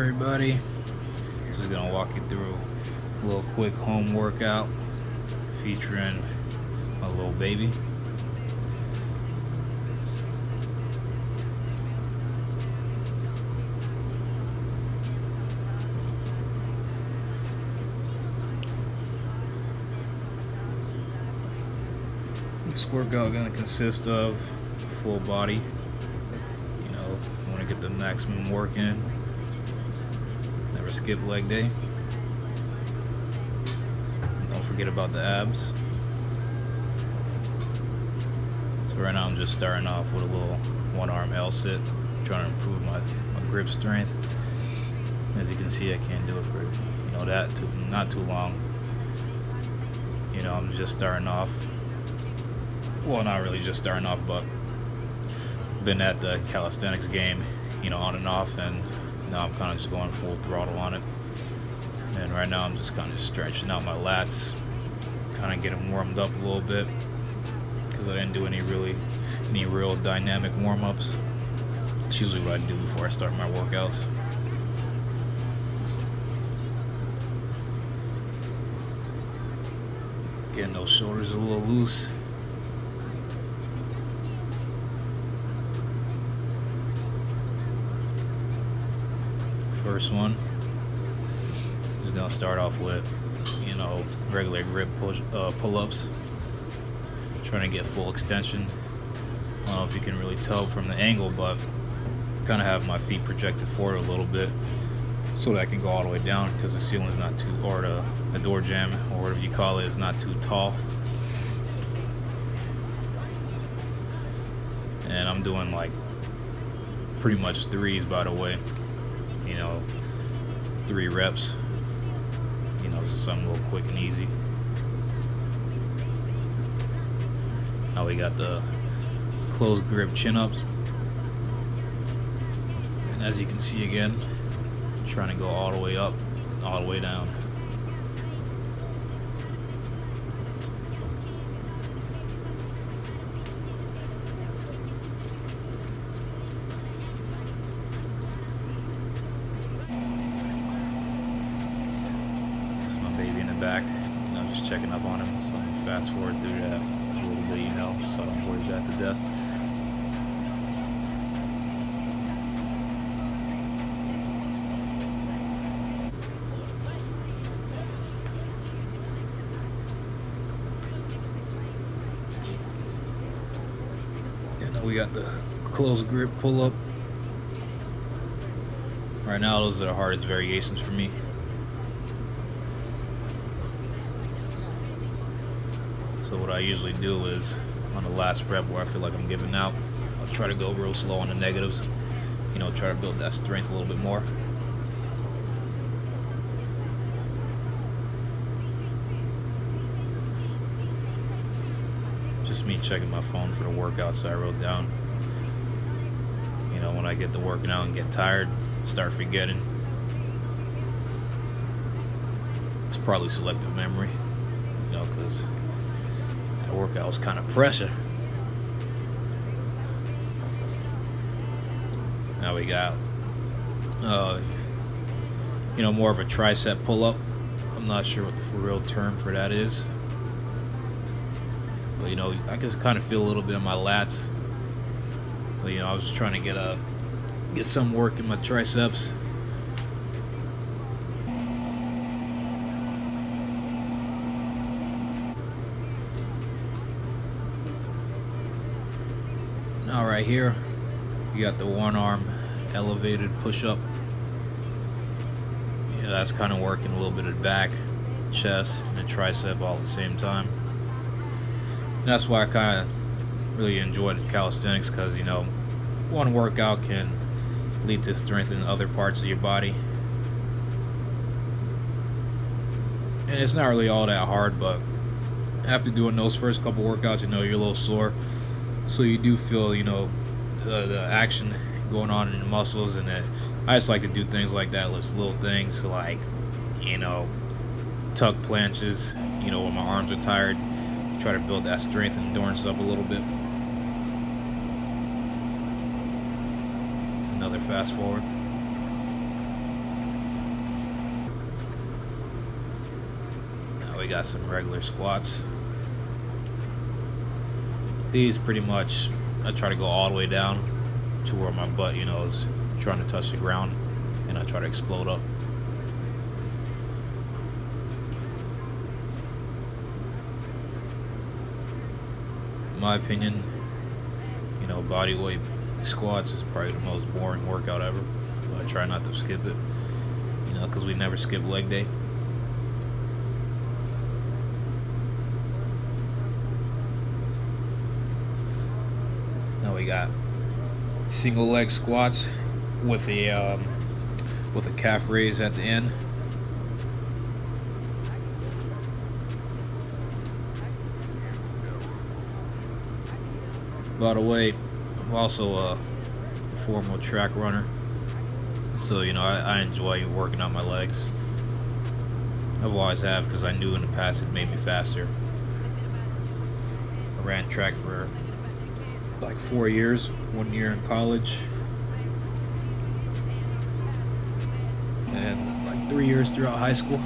everybody? Just gonna walk you through a little quick home workout featuring my little baby. This workout gonna consist of full body. I want to get the maximum work in. Never skip leg day. Don't forget about the abs. So right now I'm just starting off with a little one arm L sit, trying to improve my grip strength. As you can see, I can't do it for not too long. I'm just starting off. Well, not really just starting off, but been at the calisthenics game, on and off, and now I'm kind of just going full throttle on it. And right now I'm just kind of stretching out my lats, kind of getting warmed up a little bit, because I didn't do any real dynamic warm-ups. It's usually what I do before I start my workouts. Getting those shoulders a little loose. First one, just gonna start off with, regular grip pull-ups. Trying to get full extension. I don't know if you can really tell from the angle, but kind of have my feet projected forward a little bit so that I can go all the way down, because the ceiling's not too, or the door jamb, or whatever you call it, is not too tall. And I'm doing like pretty much threes, by the way. 3 reps, just something a little quick and easy. Now we got the closed grip chin-ups, and as you can see again, trying to go all the way up, all the way down. Back, just checking up on him, so fast forward through that a little bit, so I don't bore you guys to death. And we got the closed grip pull-up. Right now, those are the hardest variations for me. So what I usually do is, on the last rep where I feel like I'm giving out, I'll try to go real slow on the negatives, try to build that strength a little bit more. Just me checking my phone for the workouts I wrote down. When I get to working out and get tired, start forgetting. It's probably selective memory, because workout was kind of pressure. Now we got more of a tricep pull-up. I'm not sure what the real term for that is, but I can kind of feel a little bit in my lats. But I was just trying to get some work in my triceps. Now right here, you got the one arm elevated push-up. That's kind of working a little bit of back, chest, and tricep all at the same time. And that's why I kind of really enjoyed calisthenics, because one workout can lead to strengthening other parts of your body. And it's not really all that hard, but after doing those first couple workouts, you're a little sore. So you do feel, the action going on in the muscles, and I just like to do things like that, little things like, tuck planches, when my arms are tired, try to build that strength and endurance up a little bit. Another fast forward. we got some regular squats. These pretty much, I try to go all the way down to where my butt, is trying to touch the ground, and I try to explode up. In my opinion, body weight squats is probably the most boring workout ever, but I try not to skip it, because we never skip leg day. Now we got single leg squats with a calf raise at the end. By the way, I'm also a former track runner, so I enjoy working on my legs. I've always have, because I knew in the past it made me faster. I ran track for like 4 years, 1 year in college, and like 3 years throughout high school.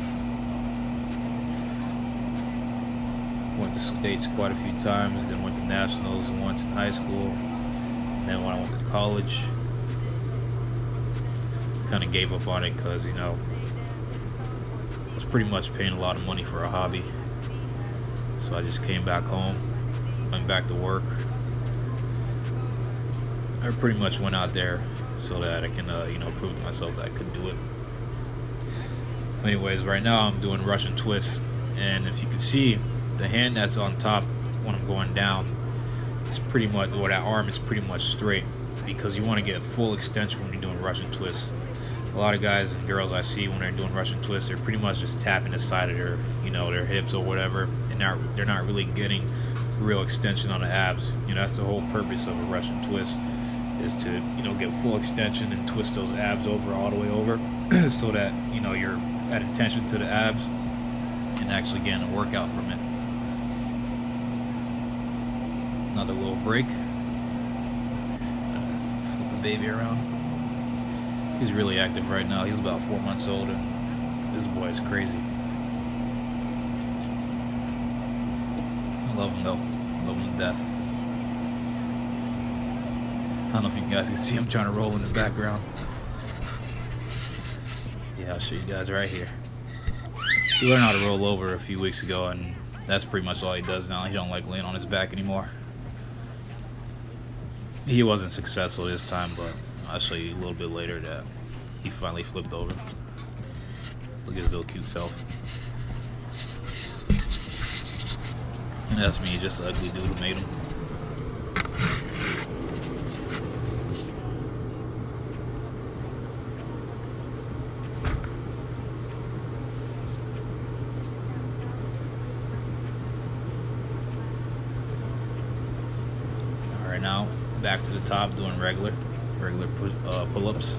Went to states quite a few times, then went to nationals once in high school. And then when I went to college, kind of gave up on it because, I was pretty much paying a lot of money for a hobby. So I just came back home, went back to work. I pretty much went out there so that I can, prove to myself that I could do it. Anyways, right now I'm doing Russian twists, and if you can see, the hand that's on top when I'm going down is pretty much, or that arm is pretty much straight, because you want to get full extension when you're doing Russian twists. A lot of guys and girls I see when they're doing Russian twists, they're pretty much just tapping the side of their, their hips or whatever, and they're not really getting real extension on the abs. That's the whole purpose of a Russian twist, is to, get full extension and twist those abs over all the way over, so that, you're at attention to the abs and actually getting a workout from it. Another little break. Flip the baby around. He's really active right now. He's about 4 months old, and this boy is crazy. I love him though. I love him to death. I don't know if you guys can see him trying to roll in the background. Yeah, I'll show you guys right here. He learned how to roll over a few weeks ago, and that's pretty much all he does now. He don't like laying on his back anymore. He wasn't successful this time, but I'll show you a little bit later that he finally flipped over. Look at his little cute self. And that's me, just an ugly dude who made him. Alright, now back to the top, doing regular pull-ups.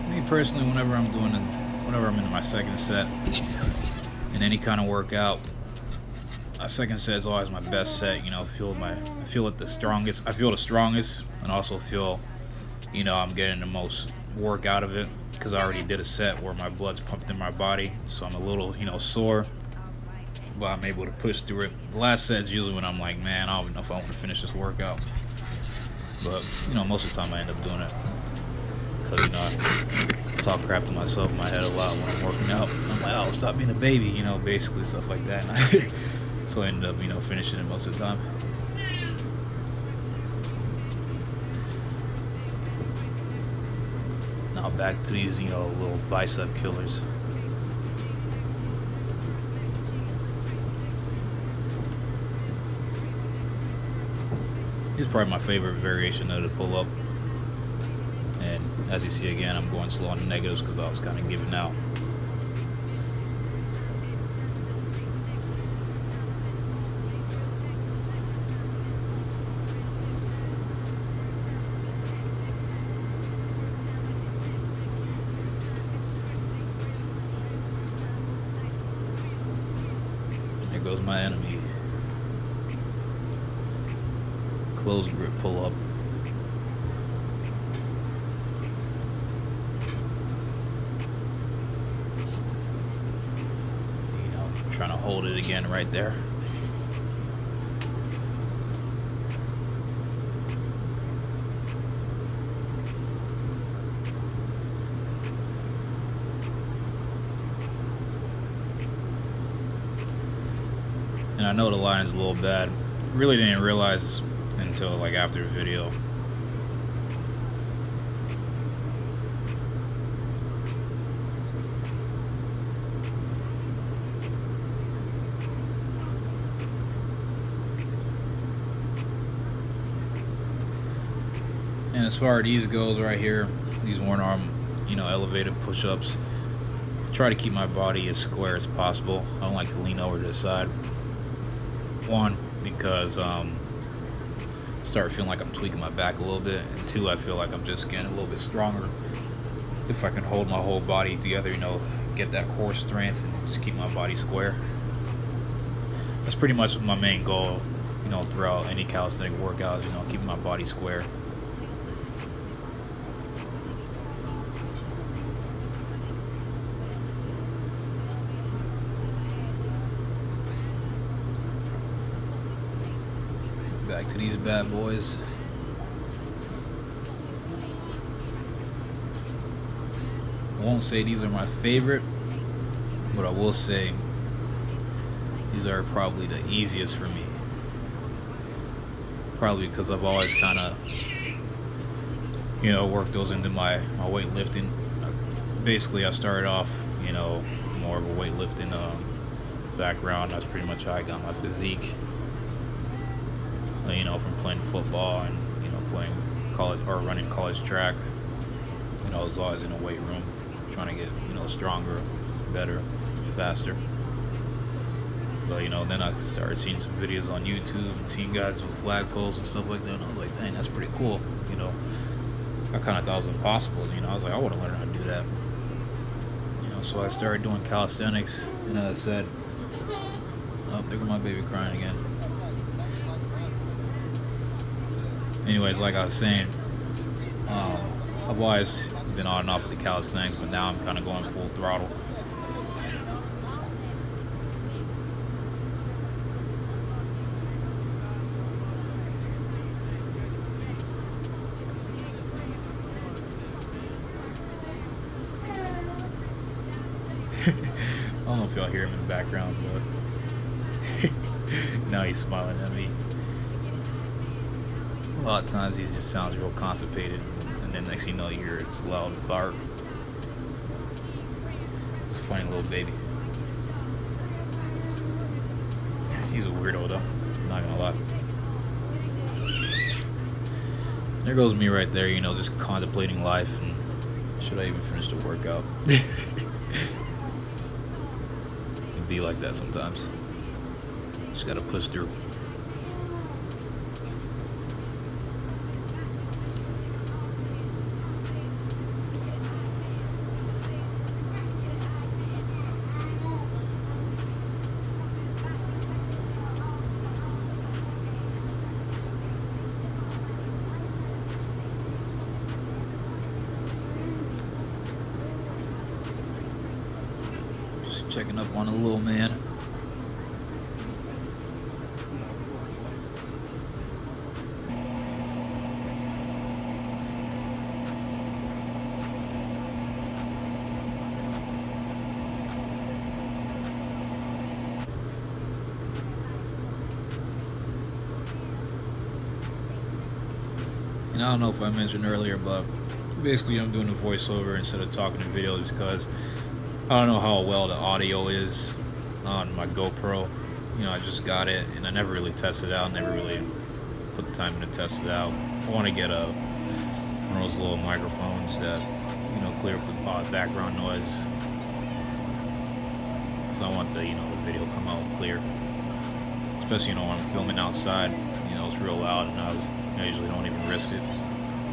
Me personally, whenever I'm in my second set in any kind of workout, my second set is always my best set. I feel it the strongest. I feel the strongest, and also feel, I'm getting the most work out of it, because I already did a set where my blood's pumped in my body, so I'm a little, sore, but I'm able to push through it. The last set is usually when I'm like, man, I don't even know if I want to finish this workout. But most of the time I end up doing it, because I talk crap to myself in my head a lot when I'm working out. I'm like, oh, stop being a baby, basically stuff like that. And so I end up, finishing it most of the time. Now back to these, little bicep killers. This is probably my favorite variation of the pull-up. And as you see again, I'm going slow on the negatives because I was kind of giving out. goes my enemy. Close grip pull up. You know, trying to hold it again right there. And I know the line is a little bad. Really didn't realize until like after the video. And as far as these goes right here, these one arm, you know, elevated push-ups, try to keep my body as square as possible. I don't like to lean over to the side. One, because start feeling like I'm tweaking my back a little bit, and two, I feel like I'm just getting a little bit stronger if I can hold my whole body together, you know, get that core strength and just keep my body square. That's pretty much my main goal, you know, throughout any calisthenic workouts, you know, keeping my body square. Back to these bad boys. I won't say these are my favorite, but I will say these are probably the easiest for me. Probably because I've always kind of, you know, worked those into my weightlifting. Basically, I started off, you know, more of a weightlifting background. That's pretty much how I got my physique. You know, from playing football and, you know, playing college or running college track. You know, I was always in a weight room trying to get, you know, stronger, better, faster. But, you know, then I started seeing some videos on YouTube and seeing guys with flag pulls and stuff like that, and I was like, dang, that's pretty cool. You know, I kind of thought it was impossible. You know, I was like, I want to learn how to do that. You know, so I started doing calisthenics, and as I said, oh, there goes my baby crying again. Anyways, like I was saying, I've always been on and off with the calisthenics, but now I'm kind of going full throttle. I don't know if y'all hear him in the background, but now he's smiling at me. A lot of times he just sounds real constipated, and then next thing you know, you hear this loud fart. It's a funny little baby. He's a weirdo though, not gonna lie. There goes me right there, you know, just contemplating life and should I even finish the workout? It can be like that sometimes. Just gotta push through. Checking up on a little man. And I don't know if I mentioned earlier, but basically I'm doing a voiceover instead of talking in videos because I don't know how well the audio is on my GoPro. You know, I just got it and I never really tested it out, never really put the time in to test it out. I want to get one of those little microphones that, you know, clear up the background noise. So I want the, you know, the video come out clear. Especially, you know, when I'm filming outside, you know, it's real loud and I usually don't even risk it.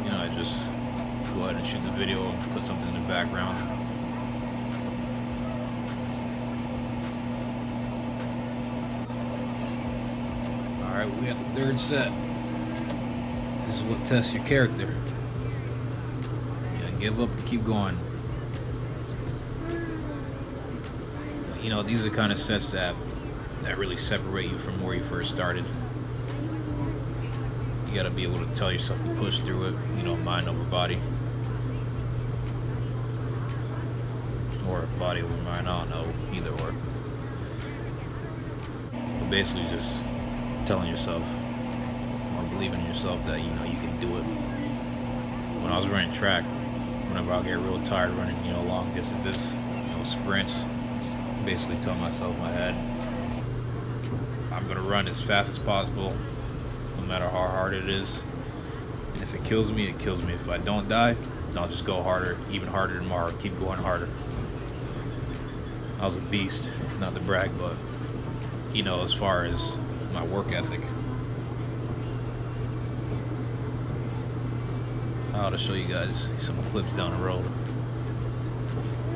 You know, I just go ahead and shoot the video and put something in the background. Alright, we have the third set. This is what tests your character. Yeah, give up and keep going. You know, these are kind of sets that really separate you from where you first started. You gotta be able to tell yourself to push through it, you know, mind over body. Or body over mind, I don't know, either or. But basically just telling yourself, or believing in yourself that, you know, you can do it. When I was running track, whenever I get real tired running, you know, long distances, you know, sprints, to basically tell myself in my head, I'm gonna run as fast as possible, no matter how hard it is. And if it kills me, it kills me. If I don't die, then I'll just go harder, even harder tomorrow, keep going harder. I was a beast, not to brag, but, you know, as far as my work ethic. I ought to show you guys some clips down the road.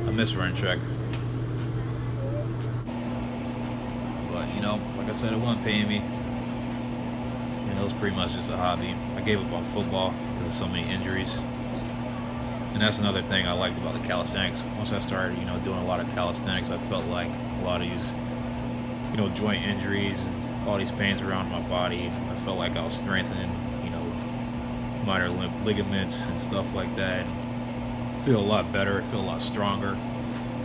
I miss running track. But, you know, like I said, it wasn't paying me. And it was pretty much just a hobby. I gave up on football because of so many injuries. And that's another thing I liked about the calisthenics. Once I started, you know, doing a lot of calisthenics, I felt like a lot of these, you know, joint injuries and all these pains around my body, I felt like I was strengthening, you know, minor ligaments and stuff like that. I feel a lot better. I feel a lot stronger.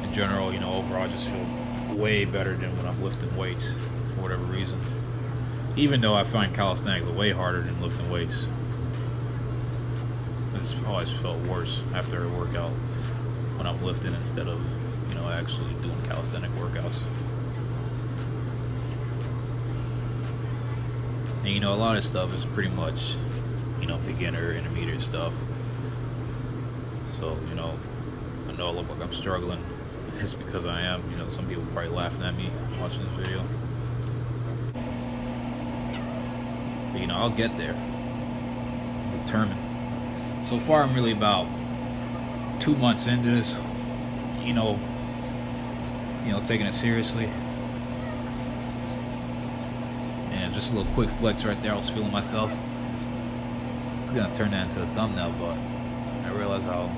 In general, you know, overall, I just feel way better than when I'm lifting weights for whatever reason. Even though I find calisthenics way harder than lifting weights. I just always felt worse after a workout when I'm lifting instead of, you know, actually doing calisthenic workouts. And, you know, a lot of stuff is pretty much, you know, beginner, intermediate stuff. So, you know I look like I'm struggling. It's because I am. You know, some people probably laughing at me watching this video. But, you know, I'll get there. I'm determined. So far, I'm really about 2 months into this, you know, taking it seriously. And just a little quick flex right there. I was feeling myself. It's gonna turn that into a thumbnail, but I realized how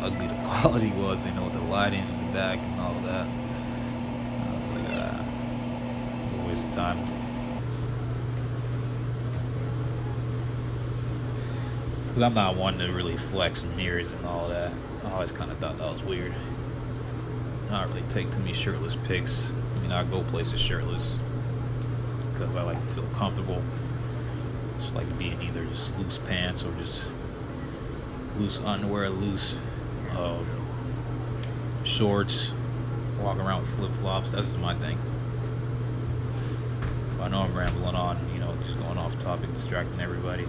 ugly the quality was. You know, with the lighting in the back and all of that. I was like, it was a waste of time. Because I'm not one to really flex in mirrors and all that. I always kind of thought that was weird. I don't really take too many shirtless pics. I mean, I go places shirtless because I like to feel comfortable. Just like to be in either just loose pants or just loose underwear, loose shorts, walking around with flip-flops. That's just my thing. If I know I'm rambling on, you know, just going off topic, distracting everybody.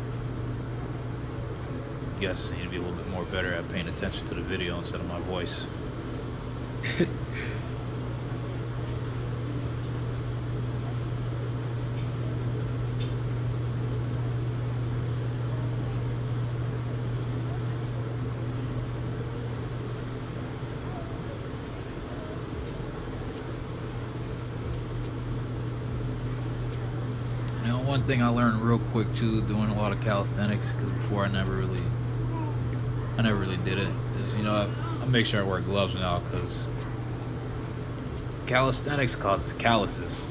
You guys just need to be a little bit more better at paying attention to the video instead of my voice. You know, one thing I learned real quick too, doing a lot of calisthenics, because before I never really did it, is, you know, I make sure I wear gloves now, because calisthenics causes calluses.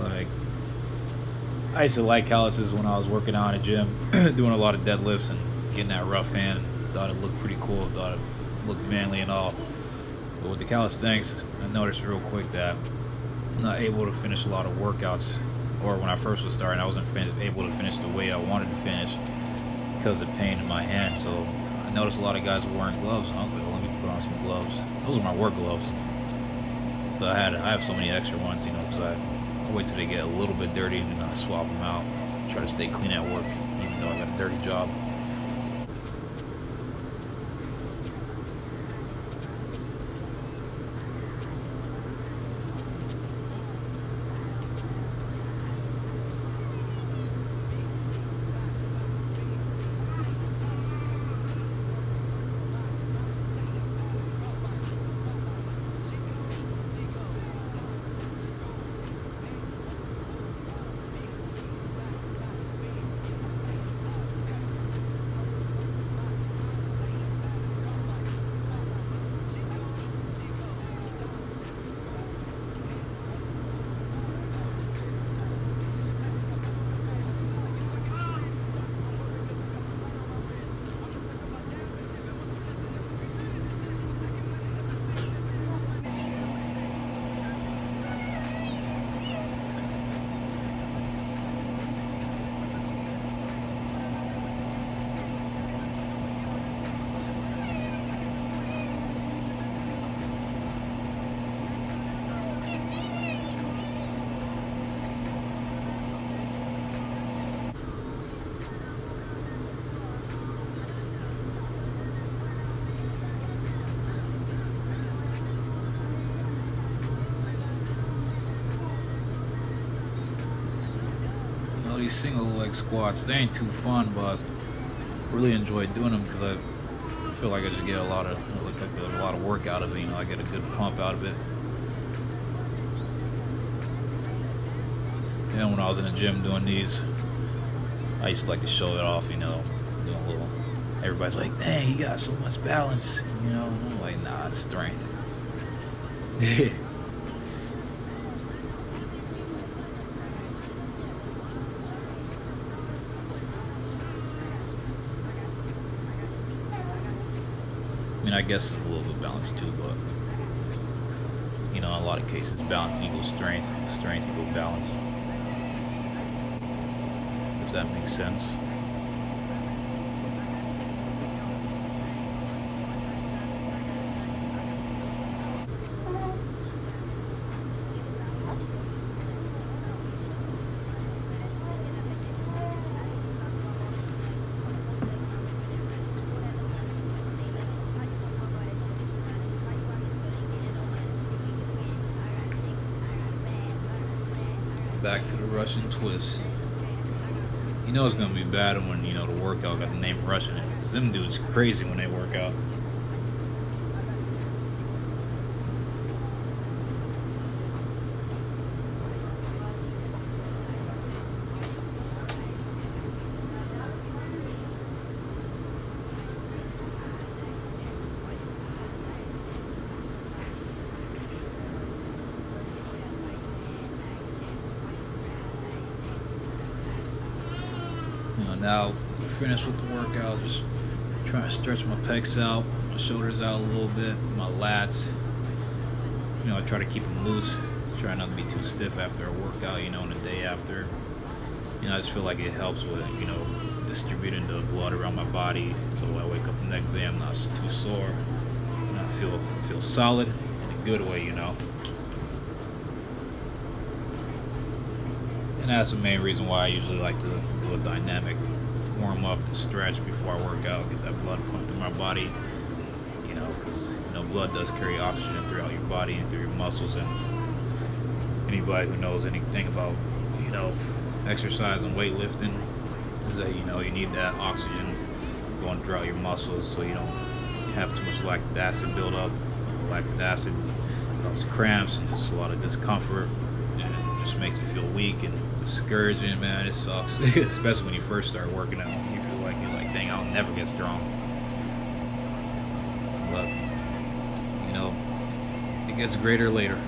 Like, I used to like calluses when I was working out in a gym, doing a lot of deadlifts and getting that rough hand. Thought it looked pretty cool, thought it looked manly and all. But with the calisthenics, I noticed real quick that I'm not able to finish a lot of workouts, or when I first was starting, I wasn't able to finish the way I wanted to finish because of pain in my hand. So I noticed a lot of guys were wearing gloves, and I was like, well, let me put on some gloves. Those are my work gloves. But I have so many extra ones, you know, because I wait till they get a little bit dirty and then I swap them out. Try to stay clean at work, even though I got a dirty job. these single leg squats, they ain't too fun, but really enjoy doing them because I feel like I just get a lot of work out of it. You know, I get a good pump out of it. And when I was in the gym doing these, I used to like to show it off, you know, doing a little. Everybody's like, "Dang, you got so much balance," you know. And I'm like, "Nah, it's strength." I mean, I guess it's a little bit of balance too, but you know, in a lot of cases, balance equals strength, strength equals balance. If that makes sense. Back to the Russian twist. You know it's gonna be bad when, you know, the workout got the name Russian in it, because them dudes crazy when they work out. Now we're finished with the workout, just trying to stretch my pecs out, my shoulders out a little bit, my lats. You know, I try to keep them loose, try not to be too stiff after a workout, you know, and the day after. You know, I just feel like it helps with, you know, distributing the blood around my body, so when I wake up the next day I'm not too sore. And I feel solid in a good way, you know. And that's the main reason why I usually like to do a dynamic warm up and stretch before I work out, get that blood pumped through my body, you know, because, you know, blood does carry oxygen throughout your body and through your muscles. And anybody who knows anything about, you know, exercise and weightlifting is that, you know, you need that oxygen going throughout your muscles so you don't have too much lactic acid build up. Lactic acid causes cramps and just a lot of discomfort, and it just makes you feel weak and discouraging, man. It sucks. Especially when you first start working out. You feel like you're like, dang, I'll never get strong. But, you know, it gets greater later.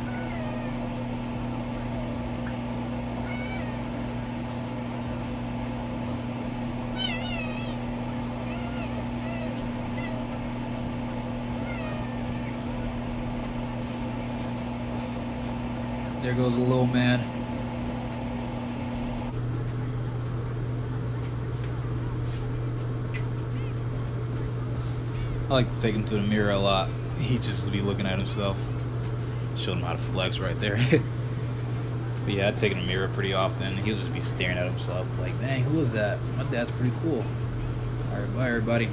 There goes the little man. I like to take him to the mirror a lot. He just be looking at himself. Showed him how to flex right there. But yeah, I take him to the mirror pretty often. He'll just be staring at himself like, dang, who is that? My dad's pretty cool. Alright, bye everybody.